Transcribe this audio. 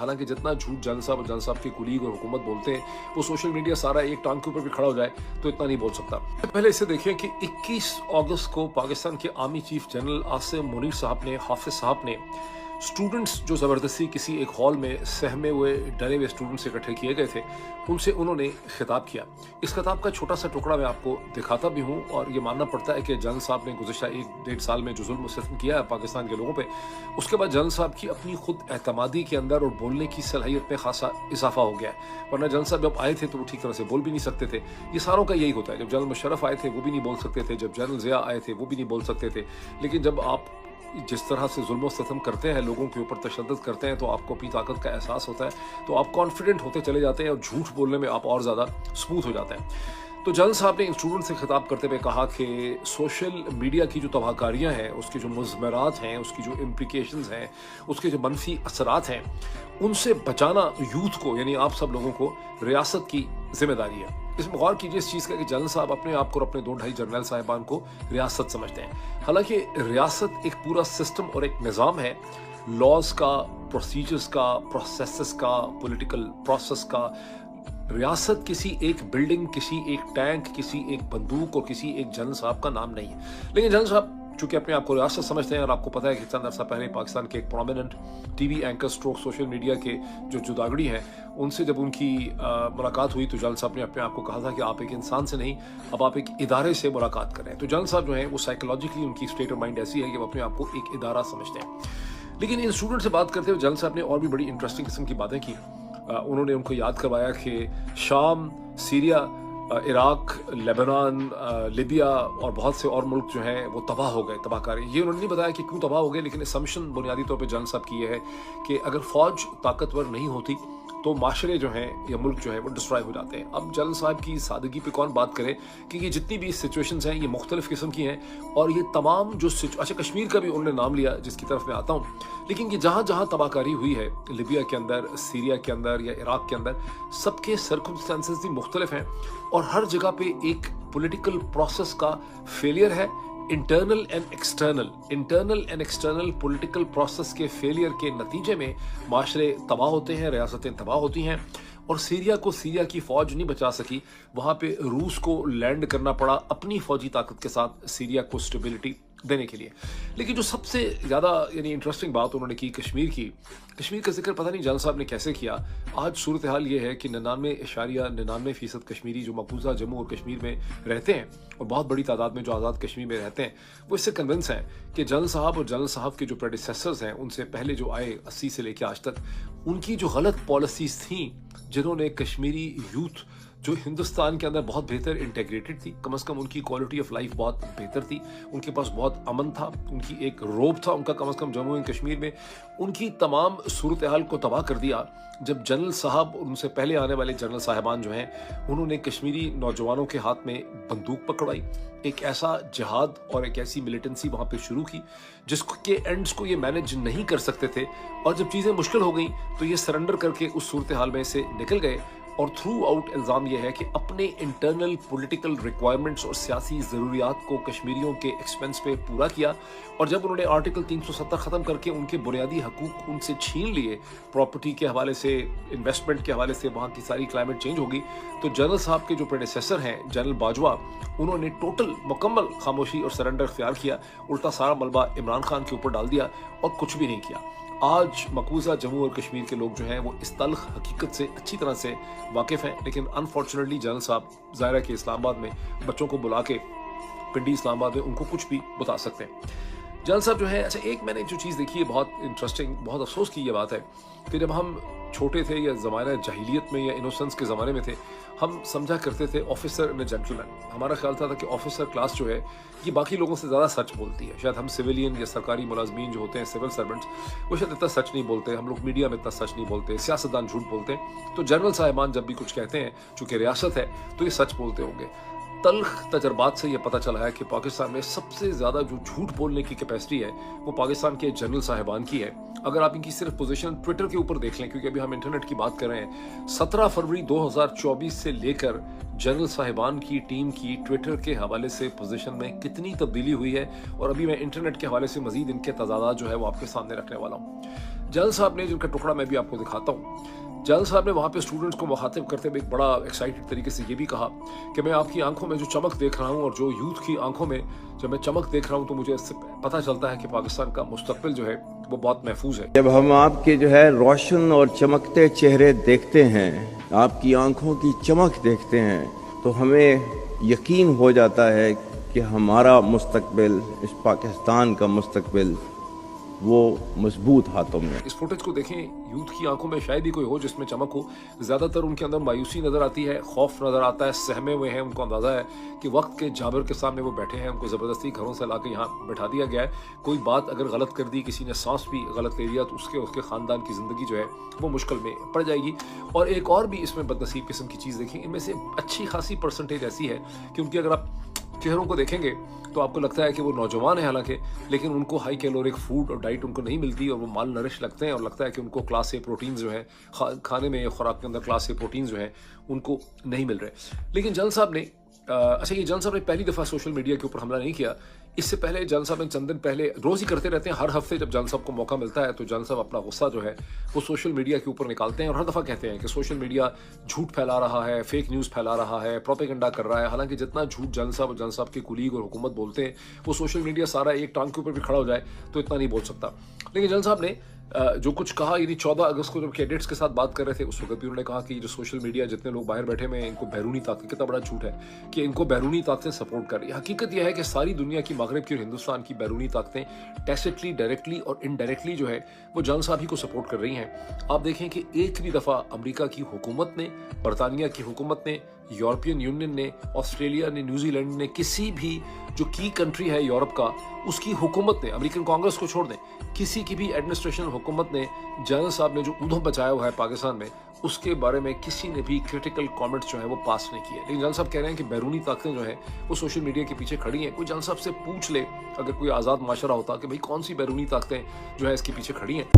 हालांकि जितना झूठ जनरल साहब और जनरल साहब के कुलीग और हुकूमत बोलते हैं वो सोशल मीडिया सारा एक टांग के ऊपर भी खड़ा हो जाए तो इतना नहीं बोल सकता। पहले इसे देखें कि 21 अगस्त को पाकिस्तान के army chief general Asim Munir साहब ने, हाफिज साहब ने, स्टूडेंट्स जो ज़बरदस्ती किसी एक हॉल में सहमे हुए डरे हुए स्टूडेंट्स इकट्ठे किए गए थे उनसे उन्होंने खिताब किया। इस खिताब का छोटा सा टुकड़ा मैं आपको दिखाता भी हूँ और ये मानना पड़ता है कि जनरल साहब ने गुज़श्ता 1-1.5 साल में जो जुल्म सितम किया है पाकिस्तान के लोगों पे, उसके बाद जनरल साहब की अपनी खुद एतमादी के अंदर और बोलने की सलाहियत में खासा इजाफा हो गया है। वरना जनरल साहब जब आए थे तो वो ठीक तरह से बोल भी नहीं सकते थे। ये सारों का यही होता है, जब जनरल मुशर्रफ आए थे वो भी नहीं बोल सकते थे, जब जनरल ज़िया आए थे वो भी नहीं बोल सकते थे। लेकिन जब आप जिस तरह से जुल्म सितम करते हैं, लोगों के ऊपर तशद्दुद करते हैं, तो आपको अपनी ताकत का एहसास होता है, तो आप कॉन्फिडेंट होते चले जाते हैं और झूठ बोलने में आप और ज़्यादा स्मूथ हो जाते हैं। तो जनरल साहब ने स्टूडेंट से खिताब करते हुए कहा कि सोशल मीडिया की जो तबाहकारियाँ हैं, उसके जो मुज़मरात हैं, उसकी जो इम्प्लिकेशंस हैं, उसके जो मनफी असरात हैं, उनसे बचाना यूथ को, यानी आप सब लोगों को, रियासत की जिम्मेदारी है। इसमें गौर कीजिए इस चीज़ का कि जनरल साहब अपने आप को और अपने 2-2.5 जनरल साहिबान को रियासत समझते हैं। हालांकि रियासत एक पूरा सिस्टम और एक निज़ाम है, लॉज का, प्रोसीजर्स का, प्रोसेसेस का, पॉलिटिकल प्रोसेस का। रियासत किसी एक बिल्डिंग, किसी एक टैंक, किसी एक बंदूक और किसी एक जनरल साहब का नाम नहीं है। लेकिन जनरल साहब चूंकि अपने आप को रियासत समझते हैं, और आपको पता है कि चंद अर्सा पहले पाकिस्तान के एक prominent TV anchor stroke social media के जो जुदागड़ी हैं, उनसे जब उनकी मुलाकात हुई तो जनरल साहब ने अपने आप को कहा था कि आप एक इंसान से नहीं, अब आप एक इदारे से मुलाकात करें। तो जनरल साहब जो हैं वो साइकोलॉजिकली उनकी स्टेट ऑफ माइंड ऐसी है कि वो अपने आप को एक इदारा समझते हैं। लेकिन इन स्टूडेंट से बात करते हुए जनरल साहब ने और भी बड़ी इंटरेस्टिंग किस्म की बातें की। उन्होंने उनको याद करवाया कि शाम, सीरिया, इराक, लेबनान, लिबिया और बहुत से और मुल्क जो हैं वो तबाह हो गए, तबाहकारी। ये उन्होंने नहीं बताया कि क्यों तबाह हो गए, लेकिन असम्पशन बुनियादी तौर पे जनरल साहब की ये है कि अगर फ़ौज ताकतवर नहीं होती तो माशरे जो हैं या मुल्क जो है वो डिस्ट्रॉय हो जाते हैं। अब जनरल साहब की सादगी पे कौन बात करे कि ये जितनी भी सिचुएशंस हैं ये मुख्तलिफ किस्म की हैं, और ये तमाम जो अच्छा, कश्मीर का भी उन्होंने नाम लिया जिसकी तरफ मैं आता हूँ, लेकिन ये जहाँ जहाँ तबाहकारी हुई है, लिबिया के अंदर, सीरिया के अंदर या इराक के अंदर, सबके सर्कमस्टेंसेस भी मुख्तलिफ हैं और हर जगह पे एक पॉलिटिकल प्रोसेस का फेलियर है। Internal and external political process के फेलियर के नतीजे में माशरे तबाह होते हैं, रियासतें तबाह होती हैं। और सीरिया को सीरिया की फ़ौज नहीं बचा सकी, वहाँ पे रूस को लैंड करना पड़ा अपनी फ़ौजी ताकत के साथ सीरिया को स्टेबिलिटी देने के लिए। लेकिन जो सबसे ज़्यादा यानी इंटरेस्टिंग बात उन्होंने की कश्मीर का जिक्र पता नहीं जनरल साहब ने कैसे किया। आज सूरत हाल ये है कि 99.99% कश्मीरी जो मकबूजा जम्मू और कश्मीर में रहते हैं और बहुत बड़ी तादाद में जो आज़ाद कश्मीर में रहते हैं, वो इससे कन्विंस हैं कि जनरल साहब और जनरल साहब के जो प्रेडिसेसर्स हैं, उनसे पहले जो आए 80 से लेकर आज तक, उनकी जो गलत पॉलिसीज़ थी, जिन्होंने कश्मीरी यूथ जो हिंदुस्तान के अंदर बहुत बेहतर इंटीग्रेटेड थी, कम से कम उनकी क्वालिटी ऑफ लाइफ बहुत बेहतर थी, उनके पास बहुत अमन था, उनकी एक रोब था उनका कम से कम जम्मू एंड कश्मीर में, उनकी तमाम सूरत हाल को तबाह कर दिया जब जनरल साहब और उनसे पहले आने वाले जनरल साहिबान जो हैं उन्होंने कश्मीरी नौजवानों के हाथ में बंदूक पकड़वाई, एक ऐसा जिहाद और एक ऐसी मिलिटेंसी वहाँ पे शुरू की जिसके एंड्स को ये मैनेज नहीं कर सकते थे, और जब चीज़ें मुश्किल हो गई तो ये सरेंडर करके उस सूरत हाल में से निकल गए। और थ्रू आउट इल्ज़ाम यह है कि अपने इंटरनल पॉलिटिकल रिक्वायरमेंट्स और सियासी ज़रूरियात को कश्मीरियों के एक्सपेंस पे पूरा किया, और जब उन्होंने आर्टिकल 370 ख़त्म करके उनके बुनियादी हकूक़ उनसे छीन लिए, प्रॉपर्टी के हवाले से, इन्वेस्टमेंट के हवाले से, वहाँ की सारी क्लाइमेट चेंज होगी, तो जनरल साहब के जो प्रेडेसेसर हैं जनरल बाजवा, उन्होंने टोटल मुकम्मल खामोशी और सरेंडर इख्तियार किया, उल्टा सारा मलबा इमरान खान के ऊपर डाल दिया और कुछ भी नहीं किया। आज मकबूजा जम्मू और कश्मीर के लोग जो हैं वो इस तल्ख हकीकत से अच्छी तरह से वाकिफ़ हैं, लेकिन अनफॉर्चुनेटली जनरल साहब ज़ाहिर के इस्लामाबाद में बच्चों को बुला के पिंडी इस्लामाबाद में उनको कुछ भी बता सकते हैं। जनरल साहब जो है, अच्छा, एक मैंने जो चीज़ देखी है बहुत इंटरेस्टिंग, बहुत अफसोस की ये बात है कि जब हम छोटे थे या ज़माना जाहिलियत में या इनोसेंस के ज़माने में थे, हम समझा करते थे ऑफिसर एंड जेंटलमैन। हमारा ख्याल था कि ऑफिसर क्लास जो है ये बाकी लोगों से ज़्यादा सच बोलती है। शायद हम सिविलियन या सरकारी मुलाजमीन जो होते हैं, सिविल सर्वेंट्स, वो शायद इतना सच नहीं बोलते, हम लोग मीडिया में इतना सच नहीं बोलते, सियासतदान झूठ बोलते हैं। तो जनरल साहिबान जब भी कुछ कहते हैं, चूँकि रियासत है तो ये सच बोलते होंगे। तल्ख तजर्बात से ये पता चला है कि पाकिस्तान में सबसे ज़्यादा जो झूठ बोलने की कैपेसिटी है वो पाकिस्तान के जनरल साहिबान की है। अगर आप इनकी सिर्फ पोजीशन ट्विटर के ऊपर देख लें, क्योंकि अभी हम इंटरनेट की बात कर रहे हैं, 17 फरवरी 2024 से लेकर जनरल साहिबान की टीम की ट्विटर के हवाले से पोजीशन में कितनी तब्दीली हुई है, और अभी मैं इंटरनेट के हवाले से मजीद इनके तजादात जो है वो आपके सामने रखने वाला हूँ। जल साहब ने, जिनका टुकड़ा मैं भी आपको दिखाता हूँ, जल साहब ने वहाँ पे स्टूडेंट्स को मुखातिब करते हुए एक बड़ा एक्साइटेड तरीके से ये भी कहा कि मैं आपकी आंखों में जो चमक देख रहा हूँ और जो यूथ की आंखों में जब मैं चमक देख रहा हूँ तो मुझे इससे पता चलता है कि पाकिस्तान का मुस्तकबिल जो है वो बहुत महफूज है। जब हम आपके जो है रोशन और चमकते चेहरे देखते हैं, आपकी आंखों की चमक देखते हैं, तो हमें यकीन हो जाता है कि हमारा मुस्तकबिल, इस पाकिस्तान का मुस्तकबिल वो मजबूत हाथों में। इस फुटेज को देखें, यूथ की आंखों में शायद ही कोई हो जिसमें चमक हो। ज्यादातर उनके अंदर मायूसी नजर आती है, खौफ नजर आता है, सहमे हुए हैं। उनको अंदाजा है कि वक्त के जाबिर के सामने वो बैठे हैं, उनको जबरदस्ती घरों से लाकर यहाँ बैठा दिया गया है। कोई बात अगर गलत कर दी, किसी ने सांस भी गलत ले लिया, तो उसके खानदान की जिंदगी जो है वो मुश्किल में पड़ जाएगी। और एक और भी इसमें बदनसीब किस्म की चीज देखें, इनमें से अच्छी खासी परसेंटेज ऐसी है कि उनकी अगर आप चेहरों को देखेंगे तो आपको लगता है कि वो नौजवान है हालांकि, लेकिन उनको हाई कैलोरिक फूड और डाइट उनको नहीं मिलती और वो माल नरिश लगते हैं और लगता है कि उनको क्लास ए प्रोटीन जो है खाने में, खुराक के अंदर क्लास ए प्रोटीन जो है उनको नहीं मिल रहे। लेकिन जल साहब ने ये जल साहब ने पहली दफ़ा सोशल मीडिया के ऊपर हमला नहीं किया। इससे पहले जल साहब ने चंद दिन पहले, रोज़ ही करते रहते हैं, हर हफ्ते जब जल साहब को मौका मिलता है तो जल साहब अपना गुस्सा जो है वो सोशल मीडिया के ऊपर निकालते हैं और हर दफ़ा कहते हैं कि सोशल मीडिया झूठ फैला रहा है, फेक न्यूज़ फैला रहा है, प्रोपेगेंडा कर रहा है। हालांकि जितना झूठ जल साहब और जल साहब के कुलीग और हुकूमत बोलते हैं, वो सोशल मीडिया सारा एक टांग के ऊपर भी खड़ा हो जाए तो इतना नहीं बोल सकता। लेकिन जल साहब ने जो कुछ कहा, यानी 14 अगस्त को जब कैडेट्स के साथ बात कर रहे थे उस वक्त भी उन्होंने कहा कि जो सोशल मीडिया, जितने लोग बाहर बैठे हुए हैं, इनको बैरूनी ताकत, कितना बड़ा झूठ है कि इनको बैरूनी ताकतें सपोर्ट कर रही है। हकीकत यह है कि सारी दुनिया की, मगरब की और हिंदुस्तान की बैरूनी ताकतें टैसिटली, डायरेक्टली और इनडायरेक्टली जो है वो जल साहब ही को सपोर्ट कर रही हैं। आप देखें कि एक भी दफ़ा अमेरिका की हुकूमत ने, बरतानिया की हुकूमत ने, यूरोपियन यूनियन ने, ऑस्ट्रेलिया ने, न्यूजीलैंड ने, किसी भी जो की कंट्री है यूरोप का, उसकी हुकूमत ने, अमेरिकन कांग्रेस को छोड़ दें, किसी की भी एडमिनिस्ट्रेशन हुकूमत ने जनरल साहब ने जो ऊधम बचाया हुआ है पाकिस्तान में, उसके बारे में किसी ने भी क्रिटिकल कमेंट्स जो है वो पास नहीं किए। लेकिन जनरल साहब कह रहे हैं कि बैरूनी ताकतें जो है वो सोशल मीडिया के पीछे खड़ी हैं। कोई जनरल साहब से पूछ ले, अगर कोई आज़ाद माशरा होता, कि भाई कौन सी बैरूनी ताकतें जो है इसके पीछे खड़ी हैं।